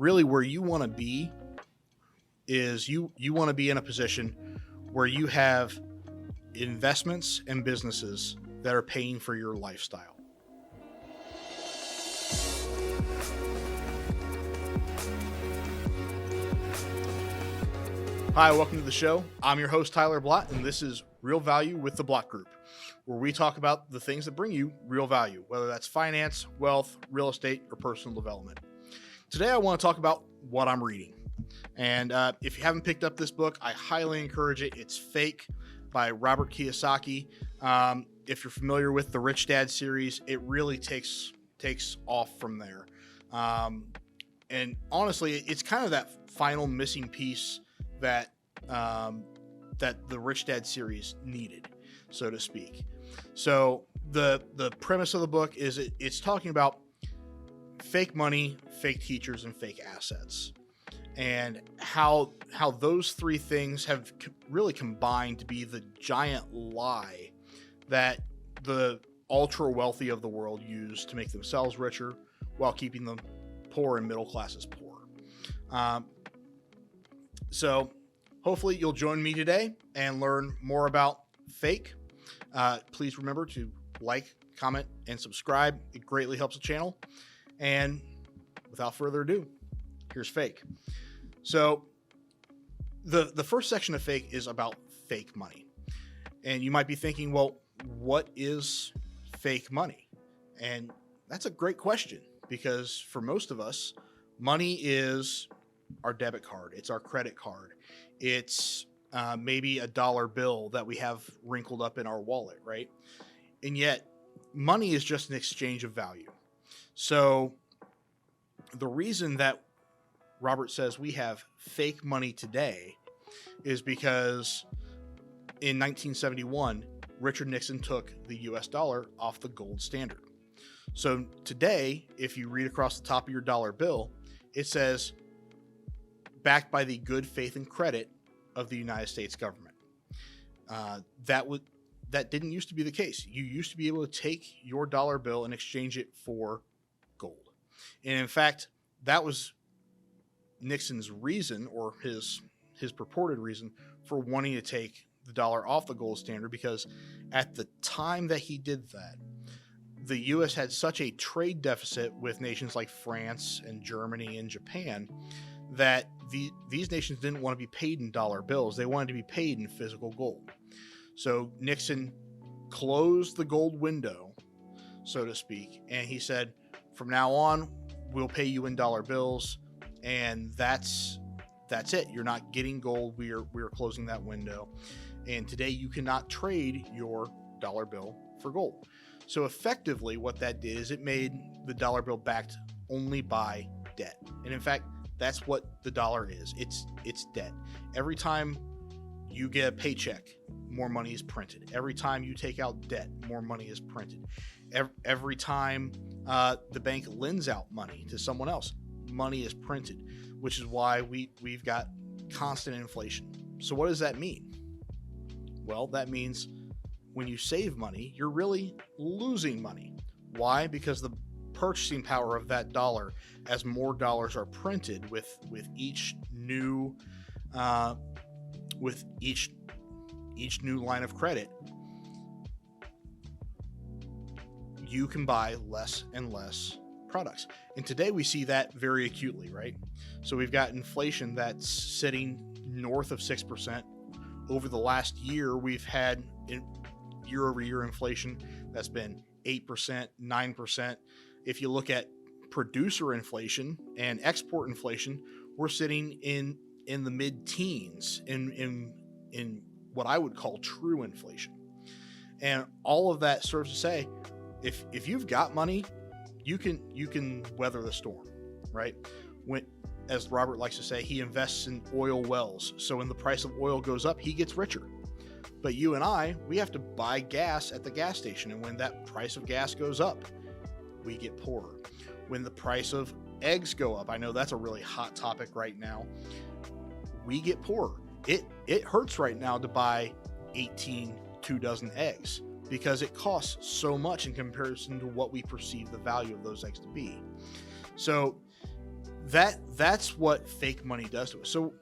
really where you want to be is you want to be in a position where you have investments and businesses that are paying for your lifestyle. Hi, welcome to the show. I'm your host, Tyler Blott, and this is Real Value with the Blott Group, where we talk about the things that bring you real value, whether that's finance, wealth, real estate, or personal development. Today, I want to talk about what I'm reading. And if you haven't picked up this book, I highly encourage it. It's Fake by Robert Kiyosaki. If you're familiar with the Rich Dad series, it really takes off from there. And honestly, it's kind of that final missing piece that the Rich Dad series needed, so to speak. So the premise of the book is it's talking about fake money, fake teachers, and fake assets, and how those three things have really combined to be the giant lie that the ultra wealthy of the world use to make themselves richer while keeping the poor and middle classes poor. So hopefully you'll join me today and learn more about Fake. Please remember to like, comment, and subscribe. It greatly helps the channel. And without further ado, here's Fake. So the first section of Fake is about fake money. And you might be thinking, well, what is fake money? And that's a great question, because for most of us, money is our debit card. It's our credit card. It's maybe a dollar bill that we have wrinkled up in our wallet, right? And yet money is just an exchange of value. So the reason that Robert says we have fake money today is because in 1971, Richard Nixon took the US dollar off the gold standard. So today, if you read across the top of your dollar bill, it says, backed by the good faith and credit of the United States government. That didn't used to be the case. You used to be able to take your dollar bill and exchange it for gold. And in fact, that was Nixon's reason, or his purported reason, for wanting to take the dollar off the gold standard, because at the time that he did that, the U.S. had such a trade deficit with nations like France and Germany and Japan that these nations didn't want to be paid in dollar bills. They wanted to be paid in physical gold. So Nixon closed the gold window, so to speak, and he said, from now on, we'll pay you in dollar bills, and that's it. You're not getting gold. We are closing that window. And today you cannot trade your dollar bill for gold. So effectively what that did is it made the dollar bill backed only by debt. And in fact, that's what the dollar is. It's debt. Every time you get a paycheck, more money is printed. Every time you take out debt, more money is printed. Every time the bank lends out money to someone else, money is printed, which is why we've got constant inflation. So what does that mean? Well, that means when you save money, you're really losing money. Why? Because the purchasing power of that dollar, as more dollars are printed with each new new line of credit, you can buy less and less products. And today we see that very acutely, right? So we've got inflation that's sitting north of 6%. Over the last year, we've had year-over-year inflation that's been 8%, 9%. If you look at producer inflation and export inflation, we're sitting in the mid-teens in what I would call true inflation. And all of that serves to say, if you've got money, you can weather the storm, right? When, as Robert likes to say, he invests in oil wells. So when the price of oil goes up, he gets richer. But you and I, we have to buy gas at the gas station. And when that price of gas goes up, we get poorer. When the price of eggs go up, I know that's a really hot topic right now, we get poorer. It hurts right now to buy 18 2-dozen eggs because it costs so much in comparison to what we perceive the value of those eggs to be. So that that's what fake money does to us. So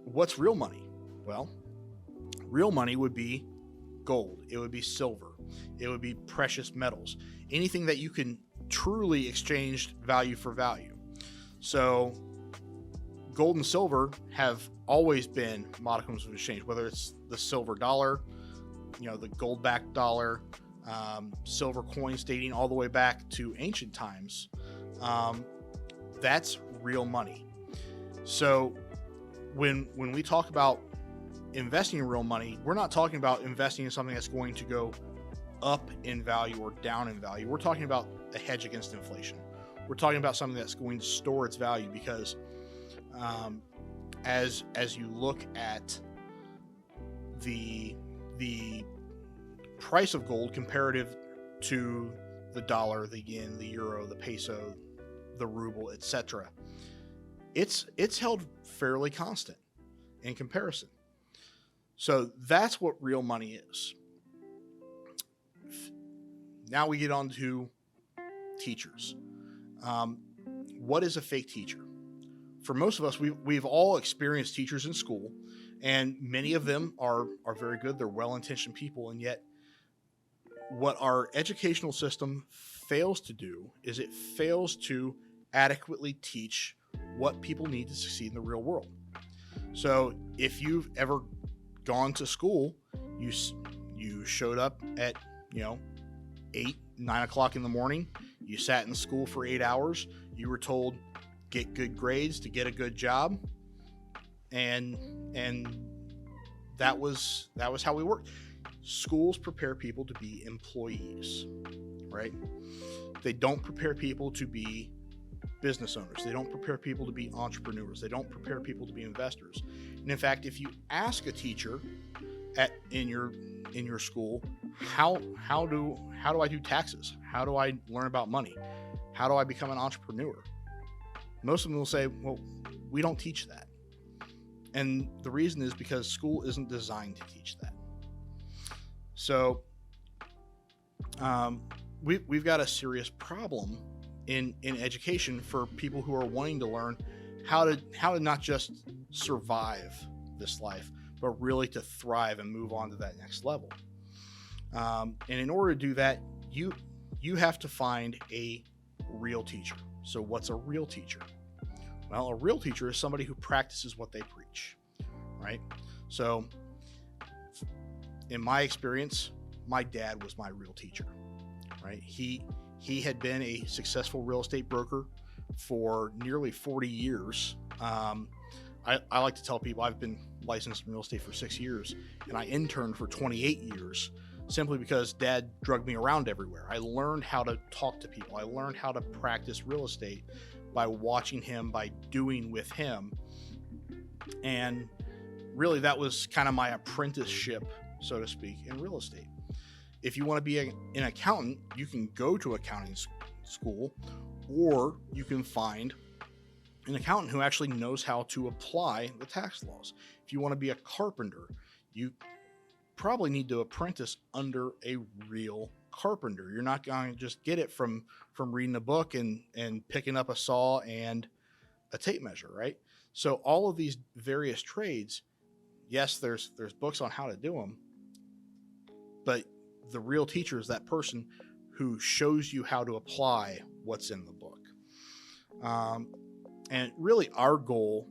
what's real money? Well, real money would be gold. It would be silver. It would be precious metals. Anything that you can truly exchange value for value. So gold and silver have always been modicums of exchange, whether it's the silver dollar, the gold-backed dollar, silver coins dating all the way back to ancient times. That's real money. So when we talk about investing in real money, we're not talking about investing in something that's going to go up in value or down in value. We're talking about a hedge against inflation. We're talking about something that's going to store its value, because as you look at the price of gold comparative to the dollar, the yen, the euro, the peso, the ruble, etc., it's held fairly constant in comparison. So that's what real money is. Now we get on to teachers. What is a fake teacher? For most of us, we've all experienced teachers in school, and many of them are very good. They're well-intentioned people, and yet what our educational system fails to do is it fails to adequately teach what people need to succeed in the real world. So if you've ever gone to school, you showed up at 8, 9 o'clock in the morning, you sat in school for 8 hours, you were told get good grades to get a good job, and that was how we worked. Schools prepare people to be employees, right? They don't prepare people to be business owners. They don't prepare people to be entrepreneurs. They don't prepare people to be investors. And in fact, if you ask a teacher in your school, how do I do taxes? How do I learn about money? How do I become an entrepreneur? Most of them will say, well, we don't teach that. And the reason is because school isn't designed to teach that. So we've got a serious problem in education for people who are wanting to learn how to not just survive this life, but really to thrive and move on to that next level. And in order to do that, you have to find a real teacher. So what's a real teacher? Well, a real teacher is somebody who practices what they preach, right? So in my experience, my dad was my real teacher, right? He had been a successful real estate broker for nearly 40 years. I like to tell people I've been licensed in real estate for 6 years, and I interned for 28 years simply because Dad drugged me around everywhere. I learned how to talk to people. I learned how to practice real estate by watching him, by doing with him. And really that was kind of my apprenticeship, so to speak, in real estate. If you want to be an accountant, you can go to accounting school, or you can find an accountant who actually knows how to apply the tax laws. If you want to be a carpenter, you probably need to apprentice under a real carpenter. You're not going to just get it from reading a book and picking up a saw and a tape measure, right? So all of these various trades, yes, there's books on how to do them, but the real teacher is that person who shows you how to apply what's in the book. And really our goal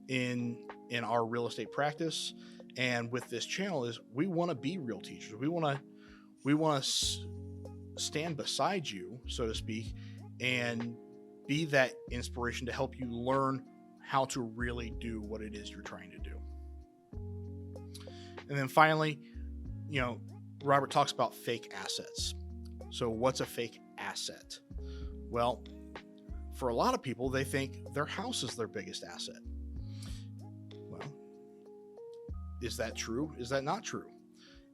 in our real estate practice and with this channel is we want to be real teachers. We want to stand beside you, so to speak, and be that inspiration to help you learn how to really do what it is you're trying to do. And then finally, Robert talks about fake assets. So what's a fake asset? Well, for a lot of people, they think their house is their biggest asset. Well, is that true? Is that not true?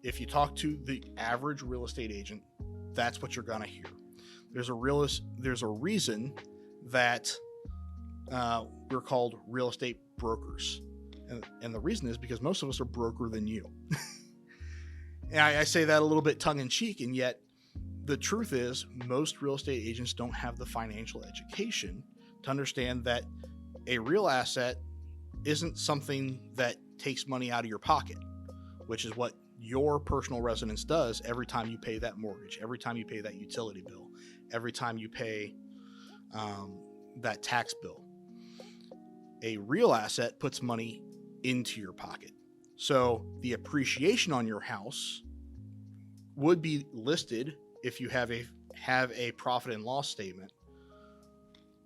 If you talk to the average real estate agent, that's what you're going to hear. There's a reason that we're called real estate brokers. And the reason is because most of us are broker than you. And I say that a little bit tongue in cheek, and yet the truth is most real estate agents don't have the financial education to understand that a real asset isn't something that takes money out of your pocket, which is what your personal residence does every time you pay that mortgage, every time you pay that utility bill, every time you pay that tax bill. A real asset puts money into your pocket. So the appreciation on your house would be listed if you have a profit and loss statement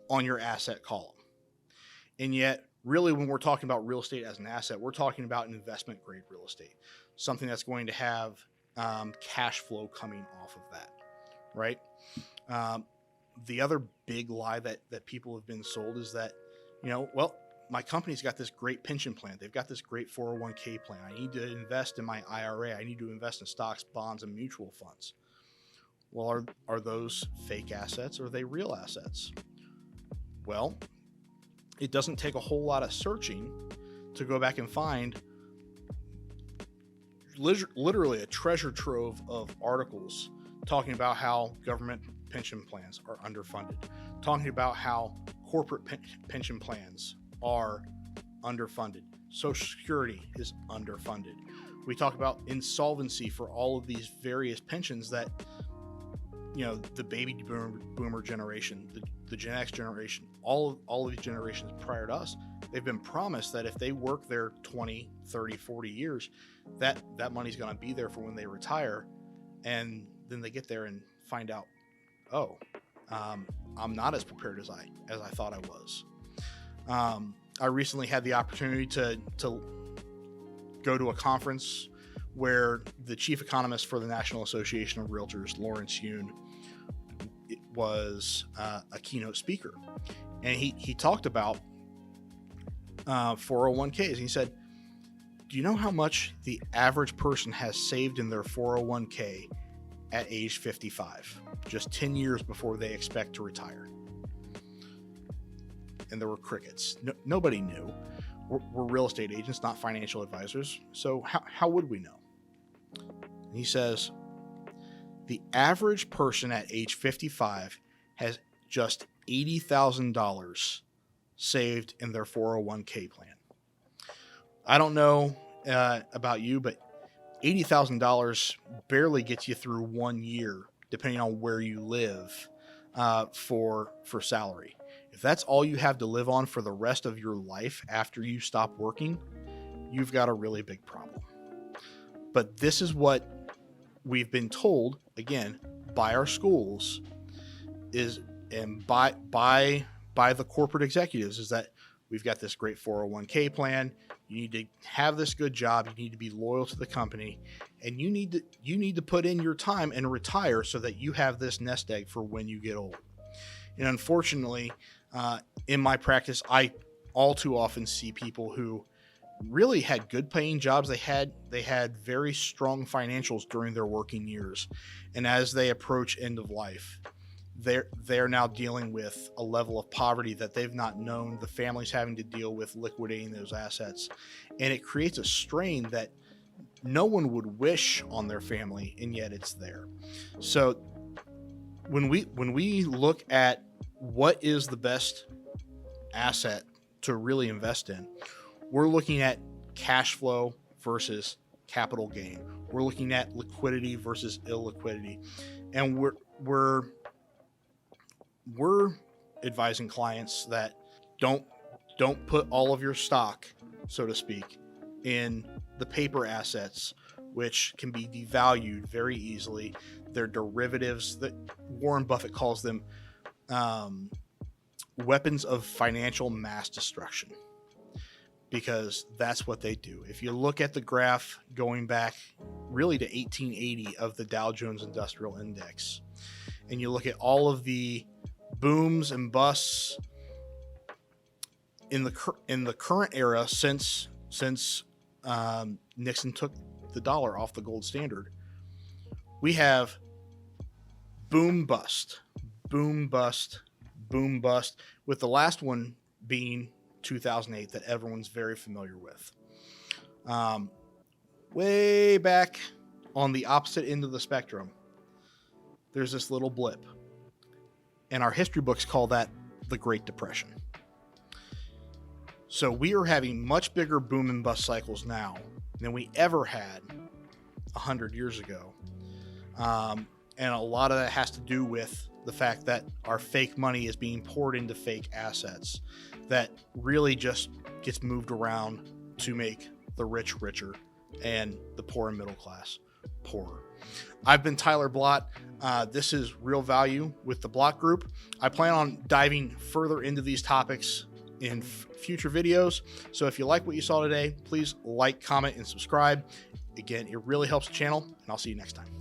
on your asset column. And yet, really, when we're talking about real estate as an asset, we're talking about investment grade real estate, something that's going to have cash flow coming off of that, right? The other big lie that people have been sold is that, well, my company's got this great pension plan. They've got this great 401k plan. I need to invest in my IRA. I need to invest in stocks, bonds, and mutual funds. Well, are those fake assets or are they real assets? Well, it doesn't take a whole lot of searching to go back and find literally a treasure trove of articles talking about how government pension plans are underfunded, talking about how corporate pension plans are underfunded. Social Security is underfunded. We talk about insolvency for all of these various pensions that, the baby boomer generation, the Gen X generation, all of these generations prior to us, they've been promised that if they work their 20, 30, 40 years, that money's going to be there for when they retire. And then they get there and find out, I'm not as prepared as I thought I was. I recently had the opportunity to go to a conference where the chief economist for the National Association of Realtors, Lawrence Yun, was a keynote speaker. And he talked about 401ks. He said, do you know how much the average person has saved in their 401k at age 55, just 10 years before they expect to retire? And there were crickets. Nobody knew. We're real estate agents, not financial advisors. So how would we know? And he says, the average person at age 55 has just $80,000 saved in their 401k plan. I don't know about you, but $80,000 barely gets you through 1 year, depending on where you live, for salary. If that's all you have to live on for the rest of your life after you stop working, you've got a really big problem. But this is what we've been told, again, by our schools and by the corporate executives, is that we've got this great 401k plan. You need to have this good job. You need to be loyal to the company, and you need to put in your time and retire so that you have this nest egg for when you get old. And unfortunately, in my practice, I all too often see people who really had good paying jobs. They had very strong financials during their working years. And as they approach end of life, they're now dealing with a level of poverty that they've not known. The family's having to deal with liquidating those assets. And it creates a strain that no one would wish on their family, and yet it's there. So when we look at what is the best asset to really invest in, we're looking at cash flow versus capital gain. We're looking at liquidity versus illiquidity. And we're advising clients that don't put all of your stock, so to speak, in the paper assets, which can be devalued very easily. They're derivatives that Warren Buffett calls them weapons of financial mass destruction, because that's what they do. If you look at the graph going back really to 1880 of the Dow Jones Industrial Index, and you look at all of the booms and busts in the current era since Nixon took the dollar off the gold standard, we have boom bust, boom bust, boom bust, with the last one being 2008 that everyone's very familiar with. Way back on the opposite end of the spectrum, there's this little blip. And our history books call that the Great Depression. So we are having much bigger boom and bust cycles now than we ever had 100 years ago. And a lot of that has to do with the fact that our fake money is being poured into fake assets that really just gets moved around to make the rich richer and the poor and middle class poorer. I've been Tyler Blott. This is Real Value with the Blott Group. I plan on diving further into these topics in future videos. So if you like what you saw today, please like, comment, and subscribe. Again, it really helps the channel, and I'll see you next time.